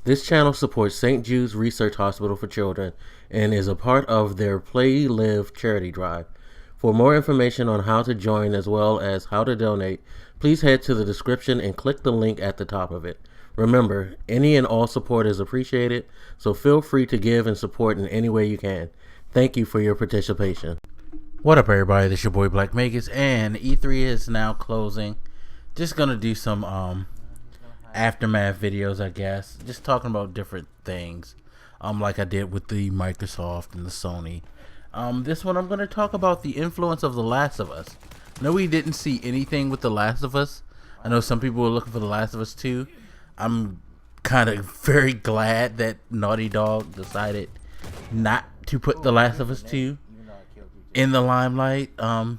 This channel supports St. Jude's Research Hospital for Children and is a part of their Play Live charity drive. For more information on how to join as well as how to donate, please head to the description and click the link at the top of it. Remember, any and all support is appreciated, so feel free to give and support in any way you can. Thank you for your participation. What up, everybody? This is your boy Black Magus, and E3 is now closing. Just gonna do some aftermath videos, I guess. Just talking about different things, like I did with the Microsoft and the Sony. This one I'm gonna talk about the influence of The Last of Us. I know we didn't see anything with The Last of Us. I know some people were looking for The Last of Us 2. I'm kind of very glad that Naughty Dog decided not to put The Last of Us 2 in the limelight. I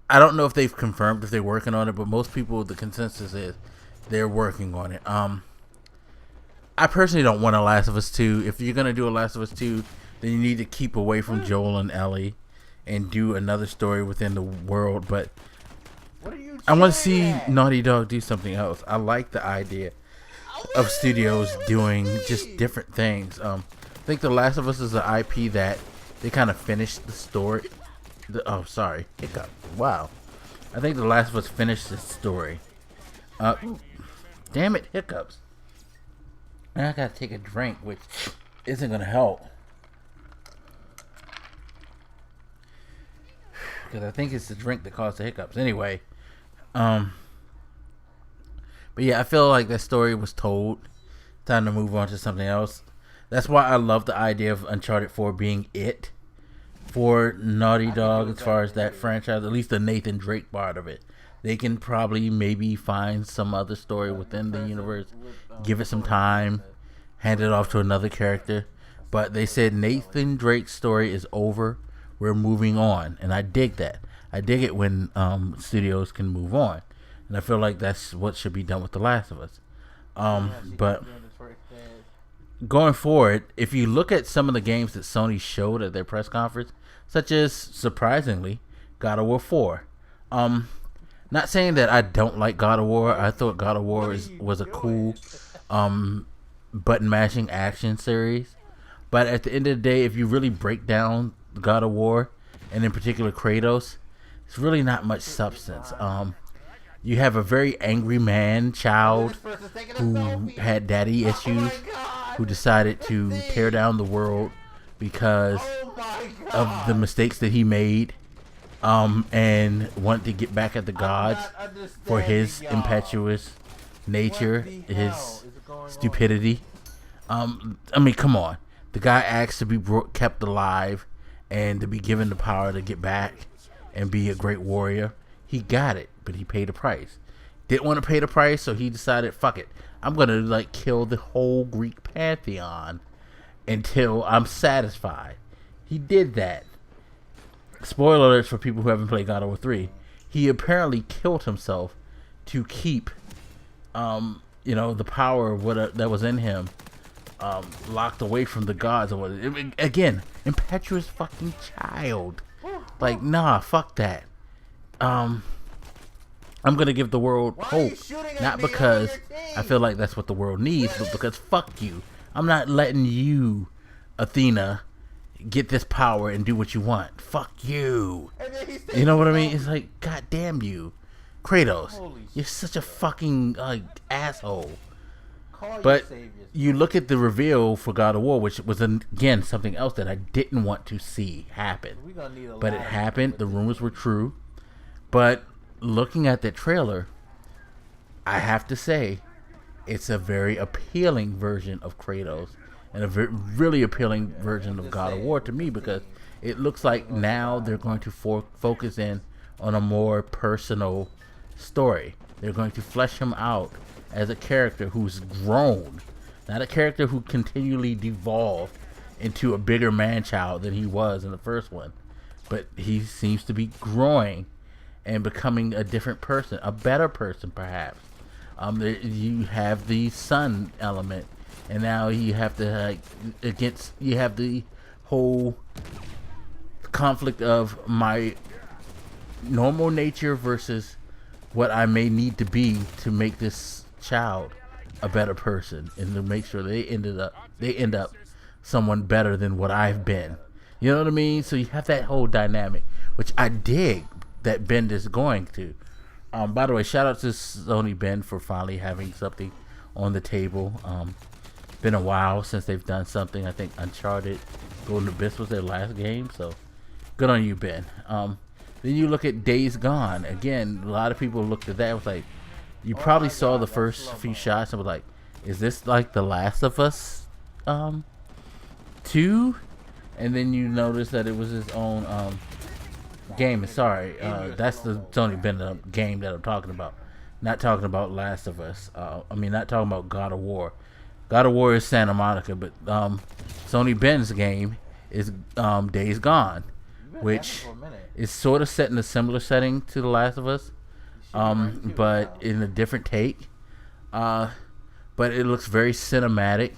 don't know if they've confirmed if they're working on it, but most people, the consensus is they're working on it. I personally don't want a Last of Us 2. If you're gonna do a Last of Us 2, then you need to keep away from Joel and Ellie and do another story within the world. But I want to see Naughty Dog do something else. I like the idea of studios doing just different things. I think The Last of Us is an IP that they kind of finished the story. Oh, sorry, hiccup. Wow. I think The Last of Us finished the story. Damn it, hiccups. And I gotta take a drink, which isn't gonna help. Because I think it's the drink that caused the hiccups. Anyway. But yeah, I feel like that story was told. Time to move on to something else. That's why I love the idea of Uncharted 4 being it for Naughty Dog as far as that franchise, at least the Nathan Drake part of it. They can probably maybe find some other story within the universe, give it some time, hand it off to another character. But they said Nathan Drake's story is over. We're moving on, and I dig that. I dig it when studios can move on, and I feel like that's what should be done with The Last of Us. But going forward, if you look at some of the games that Sony showed at their press conference, such as, surprisingly, God of War 4. Not saying that I don't like God of War. I thought God of War was a cool button mashing action series. But at the end of the day, if you really break down God of War, and in particular Kratos, it's really not much substance. You have a very angry man child who had daddy issues, who decided to tear down the world because of the mistakes that he made, and wanted to get back at the gods for his impetuous nature, his stupidity. I mean, come on. The guy asked to be kept alive and to be given the power to get back and be a great warrior. He got it, but he paid a price. Didn't want to pay the price, so he decided, fuck it, I'm gonna kill the whole Greek pantheon until I'm satisfied. He did that. Spoiler alerts for people who haven't played God of War 3. He apparently killed himself to keep the power of what that was in him locked away from the gods. Or again, impetuous fucking child. Like, nah, fuck that. I'm gonna give the world hope, not because I feel like that's what the world needs, but because fuck you. I'm not letting you, Athena, get this power and do what you want. Fuck you. You know what I mean? It's like, god damn you, Kratos. You're such a fucking asshole. But you look at the reveal for God of War, which was again something else that I didn't want to see happen, but it happened. The rumors were true. But looking at that trailer, I have to say it's a very appealing version of Kratos and a really appealing version of God of War to me, because it looks like now they're going to focus in on a more personal story. They're going to flesh him out as a character who's grown, not a character who continually devolved into a bigger man-child than he was in the first one, but he seems to be growing and becoming a different person, a better person perhaps. You have the son element, and now you have to you have the whole conflict of my normal nature versus what I may need to be to make this child a better person and to make sure they end up someone better than what I've been. You know what I mean? So you have that whole dynamic, which I dig that Bend is going to. By the way, shout out to Sony Bend for finally having something on the table. Been a while since they've done something. I think Uncharted Golden Abyss was their last game, so good on you, Ben. Then you look at Days Gone. Again, a lot of people looked at that and was like, you probably saw the first few shots and was like, is this like The Last of Us 2? And then you notice that it was his own game. Sorry, that's the Sony Bennett game that I'm talking about. Not talking about Last of Us. Not talking about God of War. God of War is Santa Monica, but Sony Ben's game is Days Gone, which is sort of set in a similar setting to The Last of Us, but in a different take. But it looks very cinematic,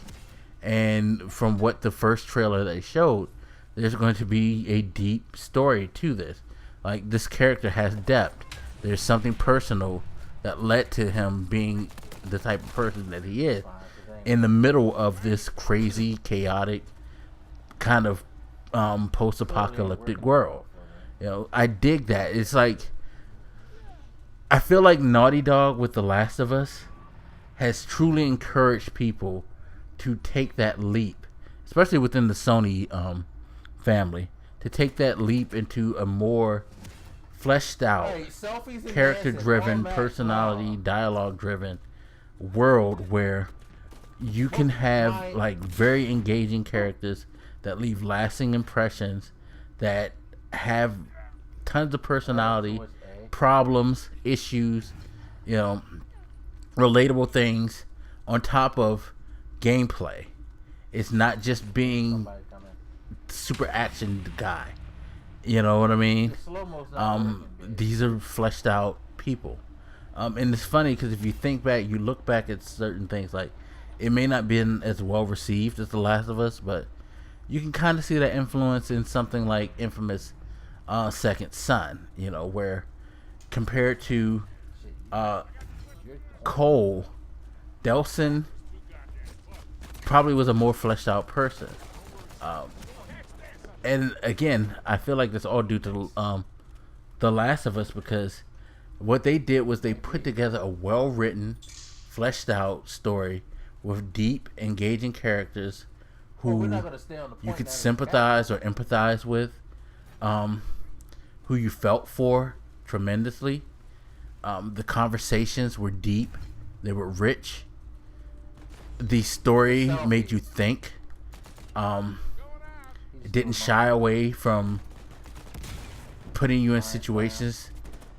and from what the first trailer they showed, there's going to be a deep story to this. Like, this character has depth. There's something personal that led to him being the type of person that he is in the middle of this crazy, chaotic kind of post-apocalyptic world. You know, I dig that. It's like, I feel like Naughty Dog with The Last of Us has truly encouraged people to take that leap, especially within the Sony family, to take that leap into a more fleshed out, character driven, personality, dialogue driven world where you can have like very engaging characters that leave lasting impressions, that have tons of personality, problems, issues, you know, relatable things on top of gameplay. It's not just being super action guy. You know what I mean? These are fleshed out people. And it's funny because if you think back, you look back at certain things, like it may not been as well received as The Last of Us, but you can kind of see that influence in something like infamous Second Son, you know, where compared to Cole, Delson probably was a more fleshed out person. And again, I feel like that's all due to The Last of Us, because what they did was they put together a well-written, fleshed out story with deep, engaging characters who you could sympathize or empathize with, who you felt for tremendously. The conversations were deep, they were rich. The story made you think. It didn't shy away from putting you in situations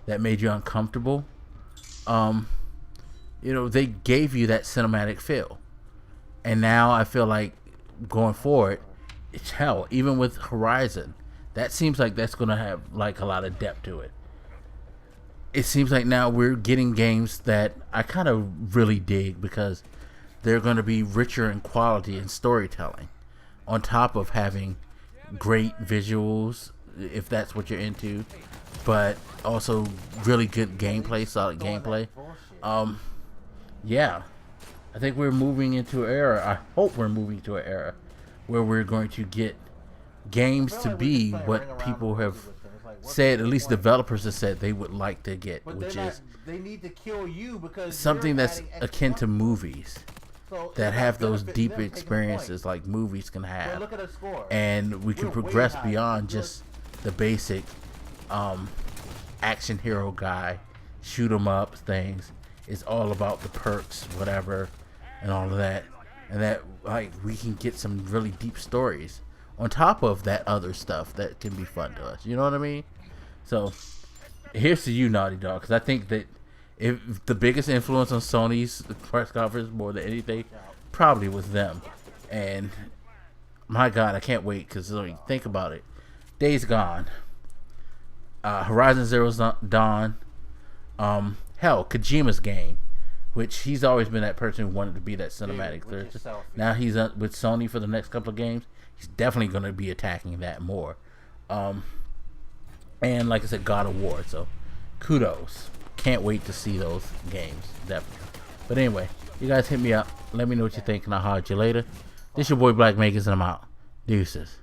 that made you uncomfortable. You know, they gave you that cinematic feel. And now I feel like going forward, it's hell. Even with Horizon, that seems like that's going to have like a lot of depth to it. It seems like now we're getting games that I kind of really dig because they're going to be richer in quality and storytelling, on top of having great visuals, if that's what you're into, but also really good gameplay, solid gameplay. Yeah, I think we're moving into an era. I hope we're moving to an era where we're going to get games to be what people have said, at least developers have said they would like to get, which is they need to kill you because something that's akin to movies, that have those deep experiences like movies can have, and we can progress beyond just the basic action hero guy, shoot 'em up things. It's all about the perks, whatever, and all of that, and that like we can get some really deep stories on top of that other stuff that can be fun to us. You know what I mean? So here's to you, Naughty Dog, because I think that if the biggest influence on Sony's press conference more than anything probably was them. And my God, I can't wait, because think about it. Days Gone, Horizon Zero Dawn, hell, Kojima's game, which he's always been that person who wanted to be that cinematic third. Now he's with Sony for the next couple of games. He's definitely going to be attacking that more. And like I said, God of War. So kudos. Can't wait to see those games. Definitely. But anyway, you guys hit me up. Let me know what you think, and I'll holler at you later. This your boy Black Makers, and I'm out. Deuces.